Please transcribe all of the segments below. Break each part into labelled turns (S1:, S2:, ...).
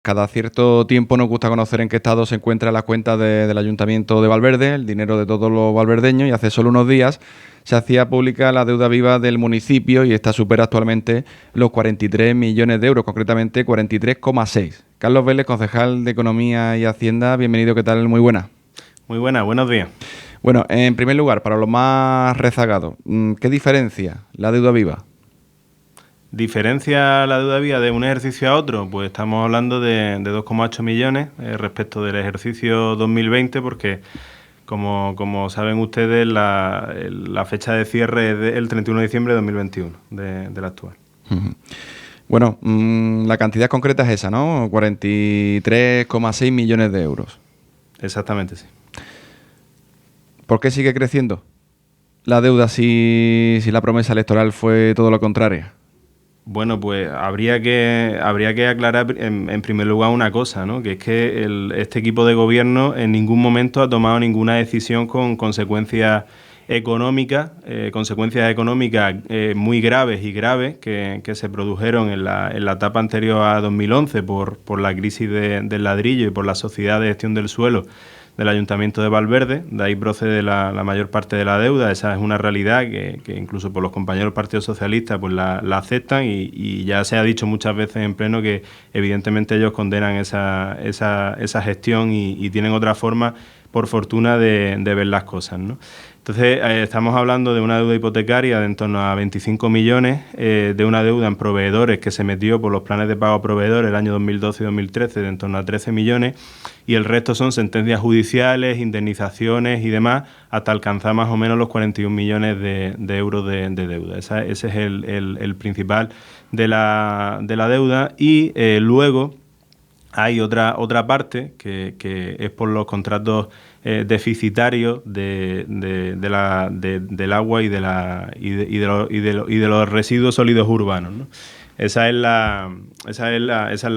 S1: Cada cierto tiempo nos gusta conocer en qué estado se encuentra la cuenta del Ayuntamiento de Valverde, el dinero de todos los valverdeños, y hace solo unos días se hacía pública la deuda viva del municipio y esta supera actualmente los 43 millones de euros, concretamente 43,6. Carlos Vélez, concejal de Economía y Hacienda, bienvenido, ¿qué tal? Muy buena.
S2: Muy buena, buenos días.
S1: Bueno, en primer lugar, para los más rezagados, ¿qué diferencia la deuda viva?
S2: ¿Diferencia la deuda viva de un ejercicio a otro? Pues estamos hablando de 2,8 millones respecto del ejercicio 2020, porque como saben ustedes, la fecha de cierre es el 31 de diciembre de 2021, del actual.
S1: Uh-huh. Bueno, la cantidad concreta es esa, ¿no? 43,6 millones de euros.
S2: Exactamente, sí.
S1: ¿Por qué sigue creciendo la deuda si la promesa electoral fue todo lo contrario?
S2: Bueno, pues habría que aclarar en primer lugar una cosa, ¿no? Que es que este equipo de gobierno en ningún momento ha tomado ninguna decisión con consecuencias económicas muy graves que se produjeron en la etapa anterior a 2011 por la crisis del ladrillo y por la Sociedad de Gestión del Suelo del Ayuntamiento de Valverde. De ahí procede la mayor parte de la deuda. Esa es una realidad que incluso por los compañeros del Partido Socialista pues la aceptan y ya se ha dicho muchas veces en pleno que evidentemente ellos condenan esa gestión y tienen otra forma, por fortuna, de ver las cosas, ¿no? Entonces, estamos hablando de una deuda hipotecaria de en torno a 25 millones, de una deuda en proveedores que se metió por los planes de pago a proveedores el año 2012 y 2013 de en torno a 13 millones, y el resto son sentencias judiciales, indemnizaciones y demás, hasta alcanzar más o menos los 41 millones de euros de deuda. Ese es el principal de la deuda. Y luego hay otra parte que es por los contratos deficitarios del agua y de los residuos sólidos urbanos, ¿no? Esa es la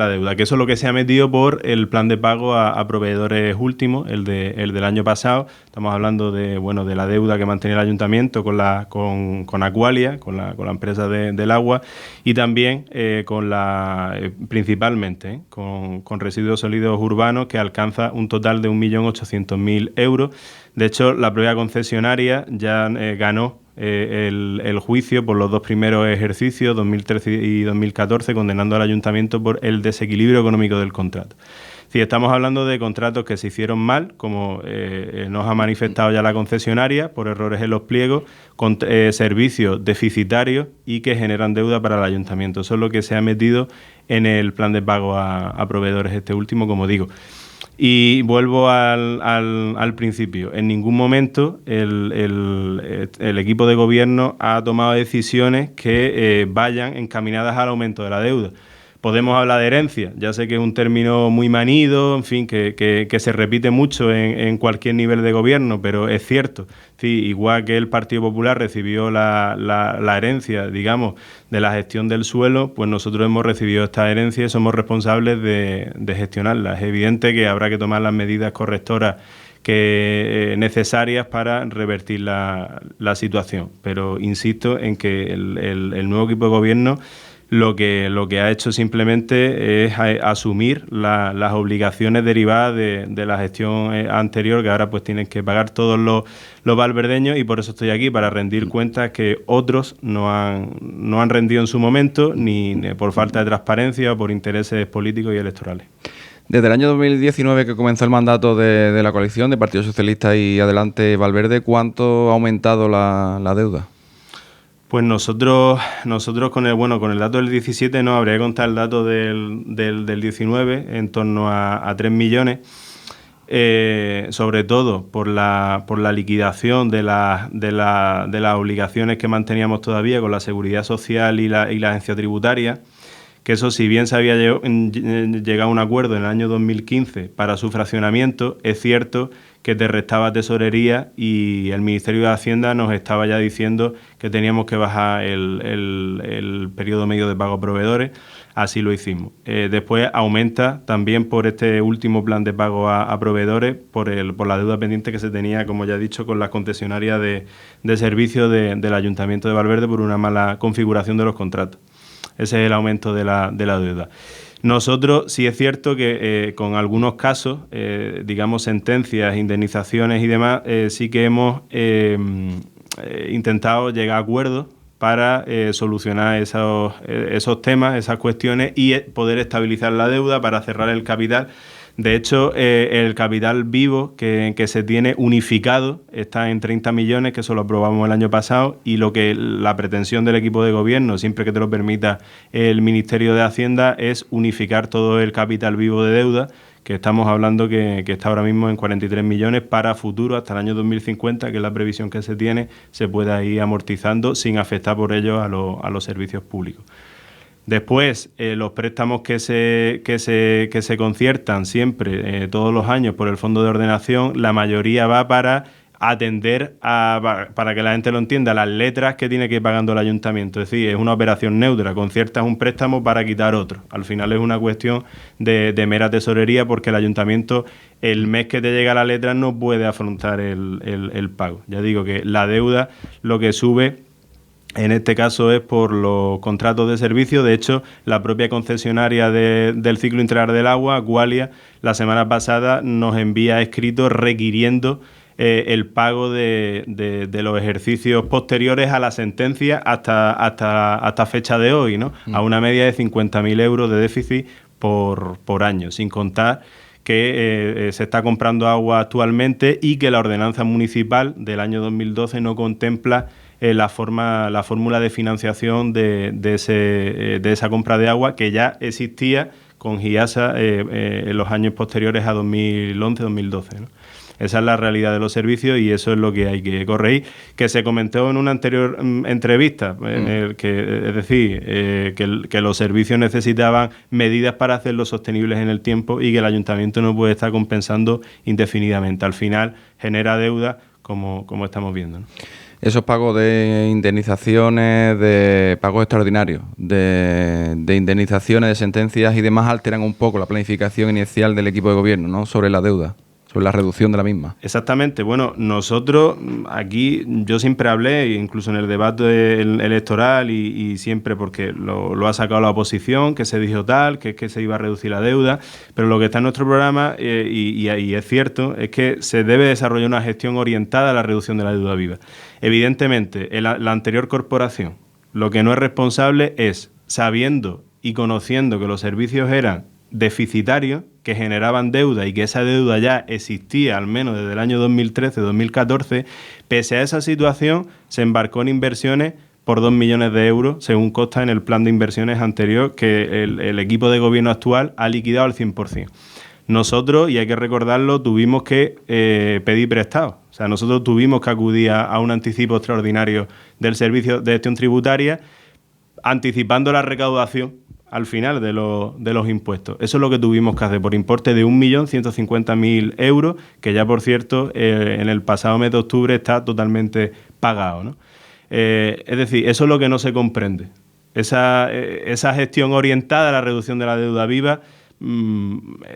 S2: deuda, que eso es lo que se ha metido por el plan de pago a proveedores últimos, el del año pasado. Estamos hablando de la deuda que mantenía el ayuntamiento con Aqualia, con la empresa del agua, y también principalmente con residuos sólidos urbanos, que alcanza un total de 1.800.000 euros. De hecho, la propia concesionaria ya ganó el juicio por los dos primeros ejercicios, 2013 y 2014, condenando al ayuntamiento por el desequilibrio económico del contrato. Si estamos hablando de contratos que se hicieron mal, como nos ha manifestado ya la concesionaria, por errores en los pliegos, con servicios deficitarios y que generan deuda para el ayuntamiento. Eso es lo que se ha metido en el plan de pago a proveedores, este último, como digo. Y vuelvo al principio. En ningún momento el equipo de gobierno ha tomado decisiones que vayan encaminadas al aumento de la deuda. Podemos hablar de herencia, ya sé que es un término muy manido, en fin, que se repite mucho en cualquier nivel de gobierno, pero es cierto. Sí, igual que el Partido Popular recibió la herencia, digamos, de la gestión del suelo, pues nosotros hemos recibido esta herencia y somos responsables de gestionarla. Es evidente que habrá que tomar las medidas correctoras necesarias para revertir la situación, pero insisto en que el nuevo equipo de gobierno lo que ha hecho simplemente es asumir las obligaciones derivadas de la gestión anterior, que ahora pues tienen que pagar todos los valverdeños, y por eso estoy aquí, para rendir cuentas que otros no han rendido en su momento, ni por falta de transparencia o por intereses políticos y electorales.
S1: Desde el año 2019, que comenzó el mandato de la coalición de Partido Socialista y Adelante Valverde, ¿cuánto ha aumentado la deuda?
S2: Pues nosotros con el dato del 17 no habría que contar el dato del 19, en torno a 3 millones, sobre todo por la liquidación de las obligaciones que manteníamos todavía con la Seguridad Social y la Agencia Tributaria, que eso, si bien se había llegado a un acuerdo en el año 2015 para su fraccionamiento, es cierto que te restaba tesorería y el Ministerio de Hacienda nos estaba ya diciendo que teníamos que bajar el periodo medio de pago a proveedores. Así lo hicimos. Después aumenta también por este último plan de pago a proveedores, por la deuda pendiente que se tenía, como ya he dicho, con las concesionarias de servicios del Ayuntamiento de Valverde por una mala configuración de los contratos. Ese es el aumento de la deuda. Nosotros sí es cierto que con algunos casos, digamos sentencias, indemnizaciones y demás, sí que hemos intentado llegar a acuerdos para solucionar esos temas, esas cuestiones y poder estabilizar la deuda para cerrar el capital. De hecho, el capital vivo que se tiene unificado está en 30 millones, que eso lo aprobamos el año pasado, y la pretensión del equipo de gobierno, siempre que te lo permita el Ministerio de Hacienda, es unificar todo el capital vivo de deuda, que estamos hablando que está ahora mismo en 43 millones para futuro, hasta el año 2050, que es la previsión que se tiene, se pueda ir amortizando sin afectar por ello a los servicios públicos. Después, los préstamos que se conciertan siempre, todos los años, por el Fondo de Ordenación, la mayoría va para atender, para que la gente lo entienda, las letras que tiene que ir pagando el ayuntamiento. Es decir, es una operación neutra, conciertas un préstamo para quitar otro. Al final es una cuestión de mera tesorería, porque el ayuntamiento, el mes que te llega la letra, no puede afrontar el pago. Ya digo que la deuda, lo que sube en este caso es por los contratos de servicio. De hecho, la propia concesionaria del ciclo integral del agua, Aqualia, la semana pasada nos envía escritos requiriendo el pago de los ejercicios posteriores a la sentencia hasta fecha de hoy, ¿no? A una media de 50.000 euros de déficit por año, sin contar que se está comprando agua actualmente y que la ordenanza municipal del año 2012 no contempla la fórmula de financiación de esa compra de agua, que ya existía con GIASA en los años posteriores a 2011-2012, ¿no? Esa es la realidad de los servicios y eso es lo que hay que corregir, que se comentó en una anterior entrevista, en el que, es decir, que los servicios necesitaban medidas para hacerlos sostenibles en el tiempo y que el ayuntamiento no puede estar compensando indefinidamente. Al final genera deuda, como estamos viendo, ¿no?
S1: Esos pagos de indemnizaciones, de pagos extraordinarios, de indemnizaciones, de sentencias y demás alteran un poco la planificación inicial del equipo de gobierno, ¿no?, sobre la deuda, sobre la reducción de la misma.
S2: Exactamente. Bueno, nosotros aquí, yo siempre hablé, incluso en el debate electoral y siempre porque lo ha sacado la oposición, que se dijo tal, que es que se iba a reducir la deuda, pero lo que está en nuestro programa, y es cierto, es que se debe desarrollar una gestión orientada a la reducción de la deuda viva. Evidentemente, la anterior corporación, lo que no es responsable es, sabiendo y conociendo que los servicios eran deficitarios, que generaban deuda y que esa deuda ya existía al menos desde el año 2013-2014, pese a esa situación se embarcó en inversiones por 2 millones de euros, según consta en el plan de inversiones anterior, que el equipo de gobierno actual ha liquidado al 100%. Nosotros, y hay que recordarlo, tuvimos que pedir prestado. O sea, nosotros tuvimos que acudir a un anticipo extraordinario del Servicio de Gestión Tributaria, anticipando la recaudación al final de los impuestos. Eso es lo que tuvimos que hacer por importe de 1.150.000 euros, que ya, por cierto, en el pasado mes de octubre está totalmente pagado, ¿no? Es decir, eso es lo que no se comprende. Esa gestión orientada a la reducción de la deuda viva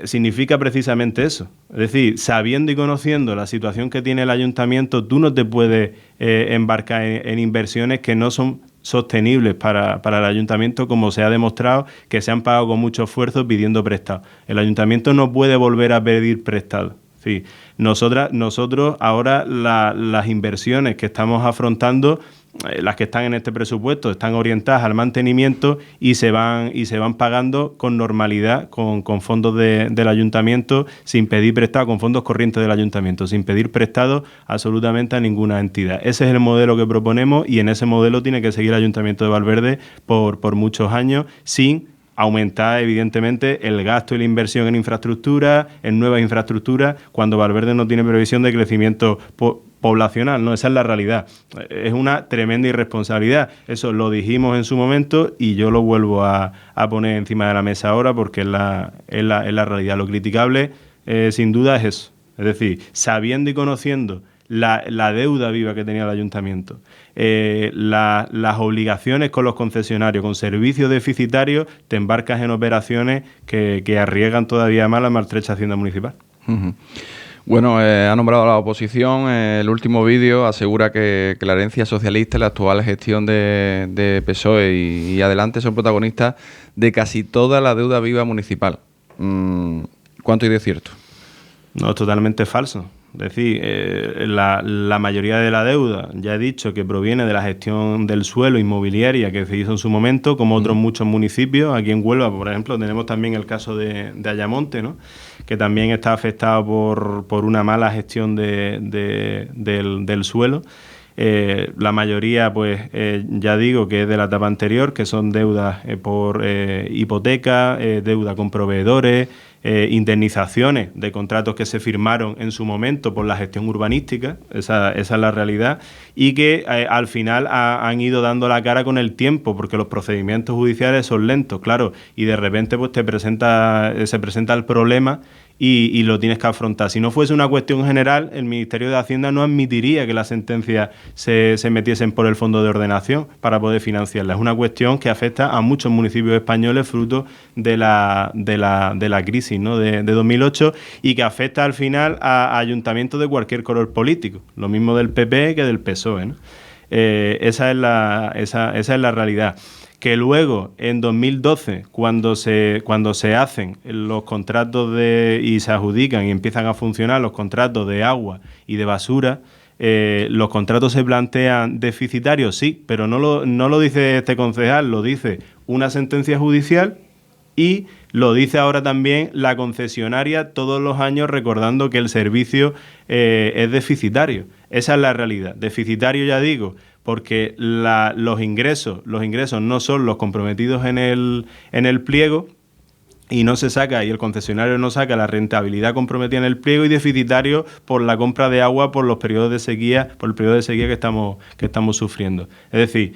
S2: significa precisamente eso. Es decir, sabiendo y conociendo la situación que tiene el ayuntamiento, tú no te puedes embarcar en inversiones que no son sostenibles para el ayuntamiento, como se ha demostrado, que se han pagado con mucho esfuerzo pidiendo prestado. El ayuntamiento no puede volver a pedir prestado. Sí, nosotros ahora las inversiones que estamos afrontando, las que están en este presupuesto, están orientadas al mantenimiento y se van pagando con normalidad, con fondos del ayuntamiento, sin pedir prestado, con fondos corrientes del ayuntamiento, sin pedir prestado absolutamente a ninguna entidad. Ese es el modelo que proponemos y en ese modelo tiene que seguir el Ayuntamiento de Valverde por muchos años, sin aumentar, evidentemente, el gasto y la inversión en infraestructura, en nuevas infraestructuras, cuando Valverde no tiene previsión de crecimiento poblacional, ¿no? Esa es la realidad. Es una tremenda irresponsabilidad. Eso lo dijimos en su momento y yo lo vuelvo a poner encima de la mesa ahora porque es la realidad. Lo criticable, sin duda, es eso. Es decir, sabiendo y conociendo la deuda viva que tenía el ayuntamiento, las obligaciones con los concesionarios, con servicios deficitarios, te embarcas en operaciones que arriesgan todavía más la maltrecha hacienda municipal.
S1: Uh-huh. Bueno, ha nombrado a la oposición. El último vídeo asegura que la herencia socialista y la actual gestión de PSOE y Adelante son protagonistas de casi toda la deuda viva municipal. ¿Cuánto hay de cierto?
S2: No, es totalmente falso. Es decir, la mayoría de la deuda, ya he dicho, que proviene de la gestión del suelo inmobiliaria que se hizo en su momento, como otros muchos municipios. Aquí en Huelva, por ejemplo, tenemos también el caso de Ayamonte, ¿no?, que también está afectado por una mala gestión del suelo. La mayoría, pues, ya digo que es de la etapa anterior, que son deudas por hipoteca, deuda con proveedores, indemnizaciones de contratos que se firmaron en su momento por la gestión urbanística, esa es la realidad, y que al final han ido dando la cara con el tiempo, porque los procedimientos judiciales son lentos, claro, y de repente pues se presenta el problema y lo tienes que afrontar. Si no fuese una cuestión general, el Ministerio de Hacienda no admitiría que las sentencias se metiesen por el Fondo de Ordenación para poder financiarlas. Es una cuestión que afecta a muchos municipios españoles fruto de la crisis, ¿no?, de 2008, y que afecta al final a ayuntamientos de cualquier color político, lo mismo del PP que del PSOE, ¿no? Esa es la realidad. Que luego, en 2012, cuando se hacen los contratos y se adjudican y empiezan a funcionar los contratos de agua y de basura, los contratos se plantean deficitarios, sí, pero no lo dice este concejal, lo dice una sentencia judicial y lo dice ahora también la concesionaria todos los años, recordando que el servicio es deficitario. Esa es la realidad. Deficitario, ya digo, porque los ingresos no son los comprometidos en el pliego, y no se saca, y el concesionario no saca la rentabilidad comprometida en el pliego, y deficitario por la compra de agua por el periodo de sequía que estamos sufriendo. Es decir,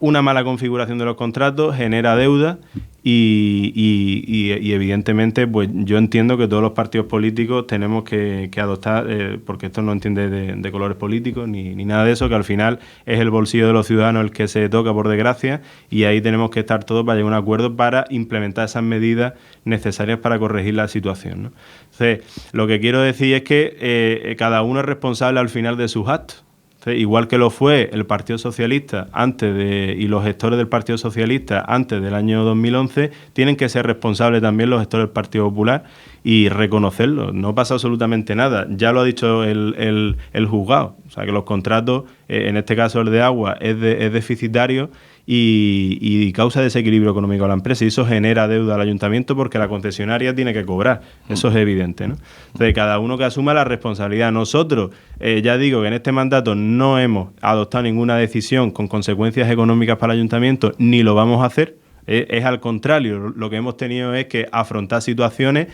S2: una mala configuración de los contratos genera deuda y evidentemente pues yo entiendo que todos los partidos políticos tenemos que adoptar, porque esto no entiende de colores políticos ni nada de eso, que al final es el bolsillo de los ciudadanos el que se toca, por desgracia, y ahí tenemos que estar todos para llegar a un acuerdo para implementar esas medidas necesarias para corregir la situación, ¿no? Entonces, lo que quiero decir es que cada uno es responsable al final de sus actos. Igual que lo fue el Partido Socialista y los gestores del Partido Socialista antes del año 2011, tienen que ser responsables también los gestores del Partido Popular y reconocerlo. No pasa absolutamente nada. Ya lo ha dicho el juzgado. O sea, que los contratos, en este caso el de agua, es deficitario y causa desequilibrio económico a la empresa, y eso genera deuda al ayuntamiento porque la concesionaria tiene que cobrar. Eso es evidente, ¿no? Entonces, cada uno que asuma la responsabilidad. Nosotros, ya digo que en este mandato no hemos adoptado ninguna decisión con consecuencias económicas para el ayuntamiento, ni lo vamos a hacer. Es al contrario, lo que hemos tenido es que afrontar situaciones,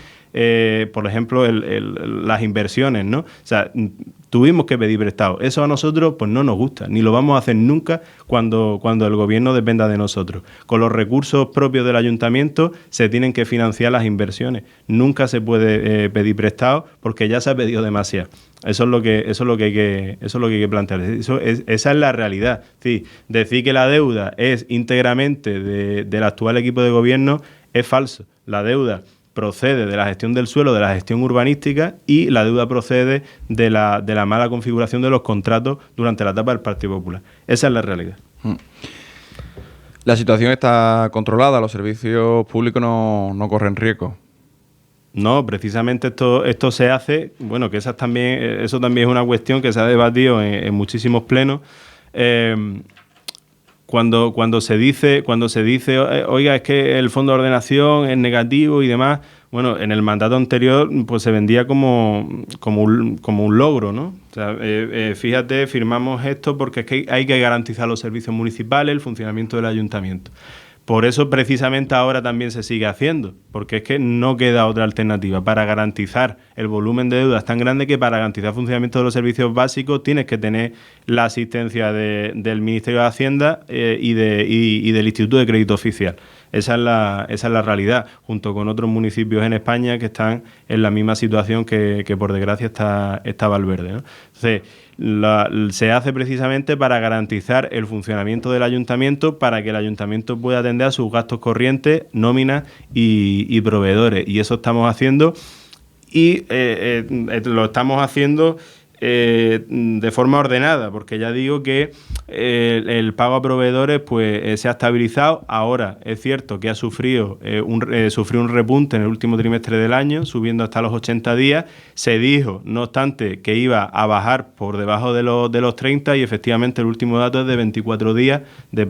S2: por ejemplo, las inversiones, ¿no? O sea, tuvimos que pedir prestado. Eso a nosotros pues no nos gusta, ni lo vamos a hacer nunca cuando el gobierno dependa de nosotros. Con los recursos propios del ayuntamiento se tienen que financiar las inversiones. Nunca se puede pedir prestado porque ya se ha pedido demasiado. Eso es lo que hay que plantear. Esa es la realidad. Sí, decir que la deuda es íntegramente del actual equipo de gobierno es falso. La deuda procede de la gestión del suelo, de la gestión urbanística, y la deuda procede de la mala configuración de los contratos durante la etapa del Partido Popular. Esa es la realidad.
S1: La situación está controlada, los servicios públicos no corren riesgo.
S2: No, precisamente esto se hace, bueno, que eso también es una cuestión que se ha debatido en muchísimos plenos. Cuando se dice, oiga, es que el Fondo de Ordenación es negativo y demás, bueno, en el mandato anterior pues se vendía como un logro, ¿no? O sea, fíjate, firmamos esto porque es que hay que garantizar los servicios municipales, el funcionamiento del ayuntamiento. Por eso precisamente ahora también se sigue haciendo, porque es que no queda otra alternativa. Para garantizar el volumen de deudas tan grande, que para garantizar el funcionamiento de los servicios básicos tienes que tener la asistencia del Ministerio de Hacienda y del Instituto de Crédito Oficial. Esa es la realidad, junto con otros municipios en España que están en la misma situación que por desgracia está Valverde, ¿no? Entonces, se hace precisamente para garantizar el funcionamiento del ayuntamiento, para que el ayuntamiento pueda atender a sus gastos corrientes, nóminas y proveedores. Y eso estamos haciendo. y lo estamos haciendo de forma ordenada, porque ya digo que el pago a proveedores pues se ha estabilizado. Ahora es cierto que ha sufrió un repunte en el último trimestre del año, subiendo hasta los 80 días. Se dijo, no obstante, que iba a bajar por debajo de los 30 y efectivamente el último dato es de 24 días de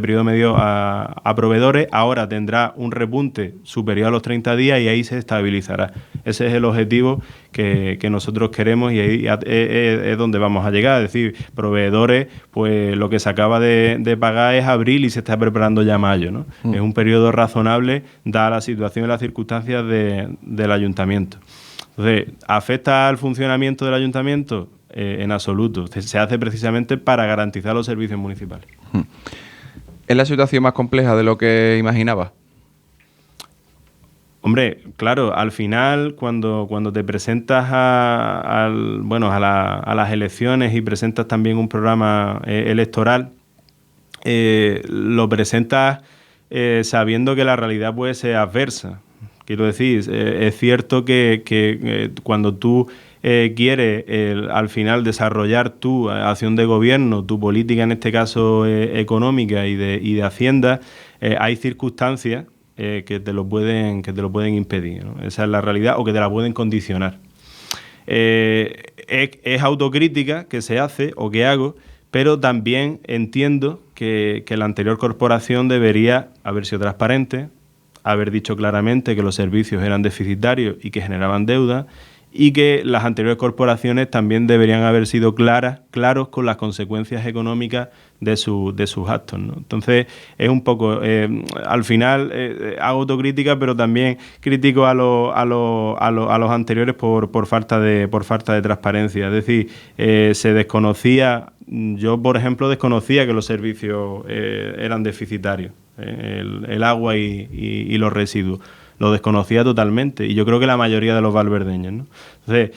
S2: periodo medio a proveedores. Ahora tendrá un repunte superior a los 30 días y ahí se estabilizará. Ese es el objetivo que nosotros queremos y ahí es donde vamos a llegar. Es decir, proveedores, pues lo que se acaba de pagar es abril y se está preparando ya mayo, ¿no? Es un periodo razonable dada la situación y las circunstancias del ayuntamiento. Entonces, ¿afecta al funcionamiento del ayuntamiento? En absoluto. Se hace precisamente para garantizar los servicios municipales.
S1: ¿Es la situación más compleja de lo que imaginaba?
S2: Hombre, claro, al final cuando te presentas a las elecciones y presentas también un programa electoral, lo presentas sabiendo que la realidad puede ser adversa. Quiero decir, es cierto que cuando tú quieres al final desarrollar tu acción de gobierno, tu política en este caso económica y de Hacienda, hay circunstancias que te lo pueden impedir, ¿no? Esa es la realidad, o que te la pueden condicionar. Es autocrítica que se hace o que hago, pero también entiendo que la anterior corporación debería haber sido transparente, haber dicho claramente que los servicios eran deficitarios y que generaban deuda, y que las anteriores corporaciones también deberían haber sido claros con las consecuencias económicas de sus actos, ¿no? Entonces, es un poco, al final, hago autocrítica, pero también critico a los anteriores por falta de transparencia. Es decir, se desconocía, yo, por ejemplo, desconocía que los servicios eran deficitarios, el agua y los residuos. Lo desconocía totalmente, y yo creo que la mayoría de los valverdeños, ¿no? Entonces,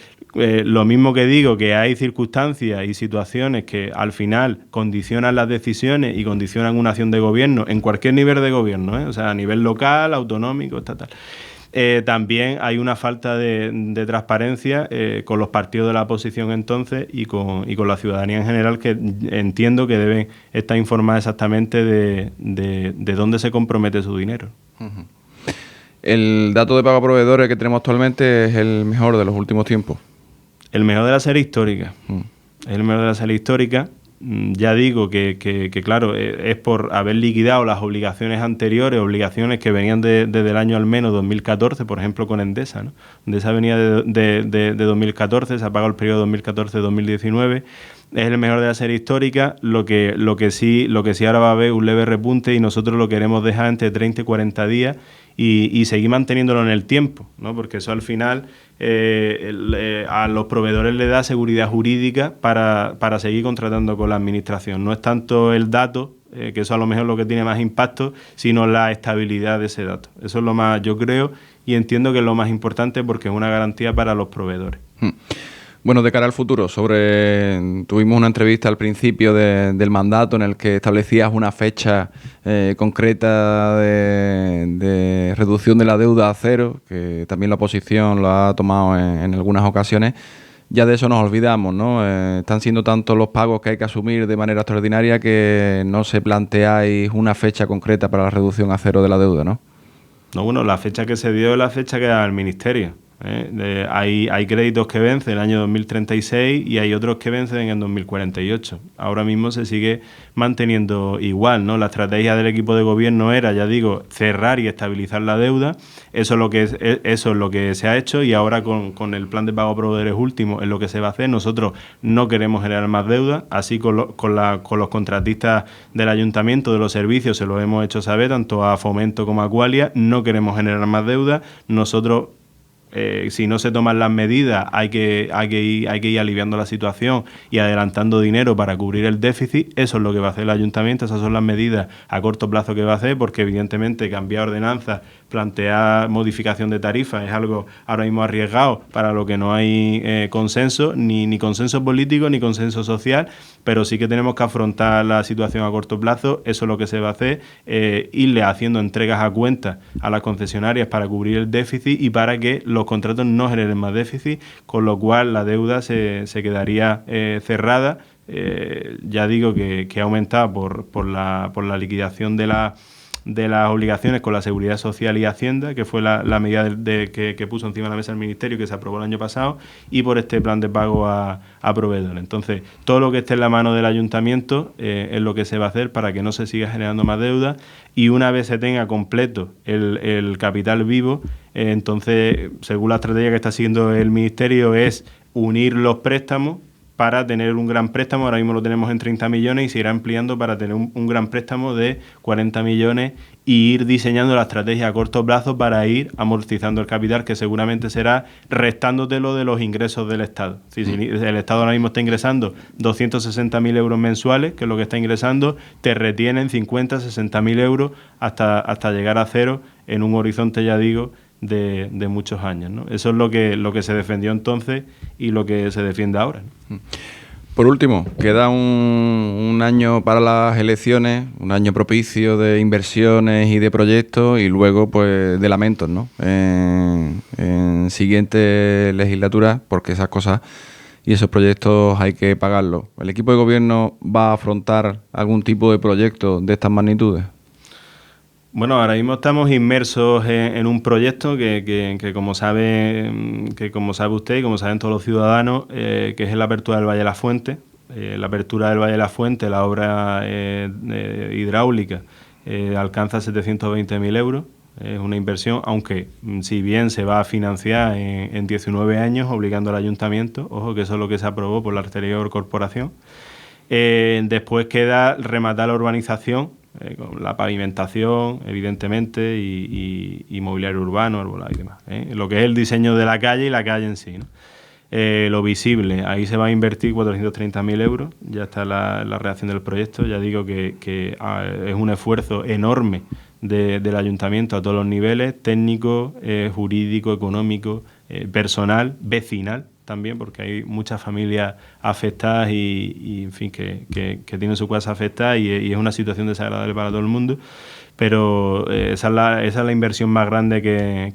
S2: lo mismo que digo, que hay circunstancias y situaciones que al final condicionan las decisiones y condicionan una acción de gobierno en cualquier nivel de gobierno, ¿eh? O sea, a nivel local, autonómico, estatal. También hay una falta de transparencia con los partidos de la oposición entonces y con la ciudadanía en general, que entiendo que deben estar informadas exactamente de dónde se compromete su dinero.
S1: Uh-huh. ¿El dato de pago a proveedores que tenemos actualmente es el mejor de los últimos tiempos?
S2: El mejor de la serie histórica. Es el mejor de la serie histórica. Ya digo que claro, es por haber liquidado las obligaciones anteriores, obligaciones que venían desde el año al menos 2014, por ejemplo con Endesa, ¿no? Endesa venía de 2014, se ha pagado el periodo 2014-2019. Es el mejor de la serie histórica. Lo que sí ahora va a haber un leve repunte, y nosotros lo queremos dejar entre 30 y 40 días y seguir manteniéndolo en el tiempo, ¿no? Porque eso al final a los proveedores le da seguridad jurídica para seguir contratando con la administración. No es tanto el dato, que eso a lo mejor es lo que tiene más impacto, sino la estabilidad de ese dato. Eso es lo más, yo creo, y entiendo que es lo más importante, porque es una garantía para los proveedores.
S1: Bueno, de cara al futuro, tuvimos una entrevista al principio del mandato en el que establecías una fecha concreta de reducción de la deuda a cero, que también la oposición lo ha tomado en algunas ocasiones. Ya de eso nos olvidamos, ¿no? Están siendo tantos los pagos que hay que asumir de manera extraordinaria que no se planteáis una fecha concreta para la reducción a cero de la deuda, ¿no?
S2: No, bueno, la fecha que se dio es la fecha que da el Ministerio. Hay créditos que vencen en el año 2036 y hay otros que vencen en el 2048. Ahora mismo se sigue manteniendo igual, ¿no? La estrategia del equipo de gobierno era, ya digo, cerrar y estabilizar la deuda. Eso es lo que se ha hecho, y ahora con el plan de pago a proveedores último es lo que se va a hacer. Nosotros no queremos generar más deuda, así con los contratistas del ayuntamiento de los servicios se lo hemos hecho saber, tanto a Fomento como a Qualia. No queremos generar más deuda. Nosotros, si no se toman las medidas, hay que ir aliviando la situación y adelantando dinero para cubrir el déficit. Eso es lo que va a hacer el ayuntamiento, esas son las medidas a corto plazo que va a hacer, porque evidentemente cambiar ordenanzas, plantear modificación de tarifas es algo ahora mismo arriesgado, para lo que no hay consenso, ni consenso político ni consenso social, pero sí que tenemos que afrontar la situación a corto plazo. Eso es lo que se va a hacer, irle haciendo entregas a cuentas a las concesionarias para cubrir el déficit y para que los contratos no generen más déficit, con lo cual la deuda se quedaría cerrada. Ya digo que ha aumentado por la liquidación de las obligaciones con la Seguridad Social y Hacienda, que fue la medida que puso encima de la mesa el Ministerio, que se aprobó el año pasado, y por este plan de pago a proveedores. Entonces, todo lo que esté en la mano del Ayuntamiento es lo que se va a hacer para que no se siga generando más deuda, y una vez se tenga completo el capital vivo, entonces, según la estrategia que está siguiendo el Ministerio, es unir los préstamos para tener un gran préstamo. Ahora mismo lo tenemos en 30 millones y se irá ampliando para tener un gran préstamo de 40 millones y ir diseñando la estrategia a corto plazo para ir amortizando el capital, que seguramente será restándotelo de los ingresos del Estado. Si el Estado ahora mismo está ingresando 260.000 euros mensuales, que es lo que está ingresando, te retienen 50, 60.000 euros hasta llegar a cero en un horizonte, ya digo, de muchos años, ¿no? Eso es lo que se defendió entonces y lo que se defiende ahora, ¿no?
S1: Por último, queda un año para las elecciones, un año propicio de inversiones y de proyectos, y luego pues de lamentos, ¿no? En siguiente legislatura, porque esas cosas y esos proyectos hay que pagarlos. ¿El equipo de gobierno va a afrontar algún tipo de proyecto de estas magnitudes?
S2: Bueno, ahora mismo estamos inmersos en un proyecto que como sabe usted y como saben todos los ciudadanos, que es la apertura del Valle de la Fuente. La apertura del Valle de la Fuente, la obra hidráulica, alcanza 720.000 euros. Es una inversión, aunque si bien se va a financiar en 19 años, obligando al ayuntamiento, ojo que eso es lo que se aprobó por la anterior corporación. Después queda rematar la urbanización, con la pavimentación, evidentemente, y mobiliario urbano, arbolado y demás. Lo que es el diseño de la calle y la calle en sí, ¿no? Lo visible, ahí se va a invertir 430.000 euros, ya está la redacción del proyecto. Ya digo que es un esfuerzo enorme del ayuntamiento a todos los niveles, técnico, jurídico, económico, personal, vecinal también, porque hay muchas familias afectadas y en fin, que tienen su casa afectada y es una situación desagradable para todo el mundo. Pero esa es la inversión más grande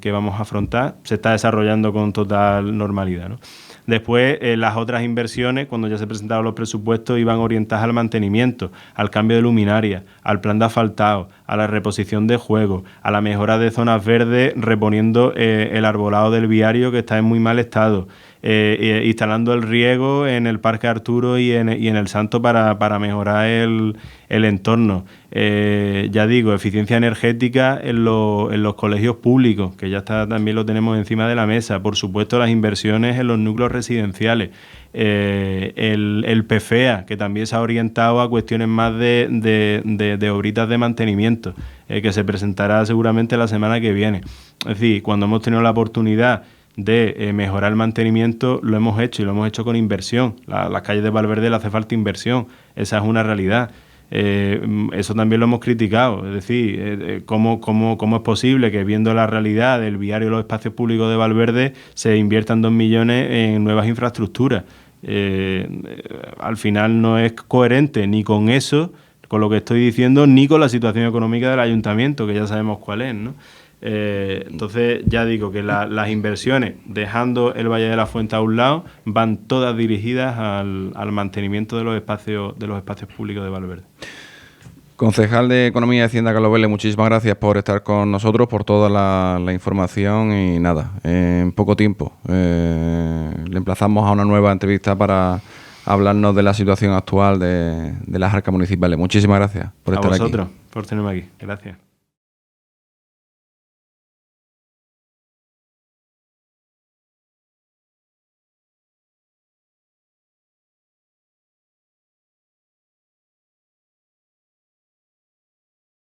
S2: que vamos a afrontar. Se está desarrollando con total normalidad, ¿no? Después, las otras inversiones, cuando ya se presentaron los presupuestos, iban orientadas al mantenimiento, al cambio de luminaria, al plan de asfaltado, a la reposición de juegos, a la mejora de zonas verdes, reponiendo el arbolado del viario, que está en muy mal estado, instalando el riego en el Parque Arturo y en el Santo para mejorar el entorno. Ya digo, eficiencia energética en los colegios públicos, que ya también lo tenemos encima de la mesa. Por supuesto, las inversiones en los núcleos residenciales. El PFEA, que también se ha orientado a cuestiones más de obritas de mantenimiento, que se presentará seguramente la semana que viene. Es decir, cuando hemos tenido la oportunidad de mejorar el mantenimiento, lo hemos hecho, y lo hemos hecho con inversión. Las calles de Valverde le hace falta inversión, esa es una realidad. Eso también lo hemos criticado, es decir, ¿cómo es posible que, viendo la realidad del viario y los espacios públicos de Valverde, se inviertan 2 millones en nuevas infraestructuras? Al final no es coherente ni con eso, con lo que estoy diciendo, ni con la situación económica del ayuntamiento, que ya sabemos cuál es, ¿no? Entonces, ya digo que las inversiones, dejando el Valle de la Fuente a un lado, van todas dirigidas al mantenimiento de los espacios públicos de Valverde.
S1: Concejal de Economía y Hacienda, Carlos Vélez, muchísimas gracias por estar con nosotros, por toda la información, y nada, en poco tiempo le emplazamos a una nueva entrevista para hablarnos de la situación actual de las arcas municipales. Muchísimas gracias por estar aquí.
S2: A vosotros, por tenerme aquí. Gracias.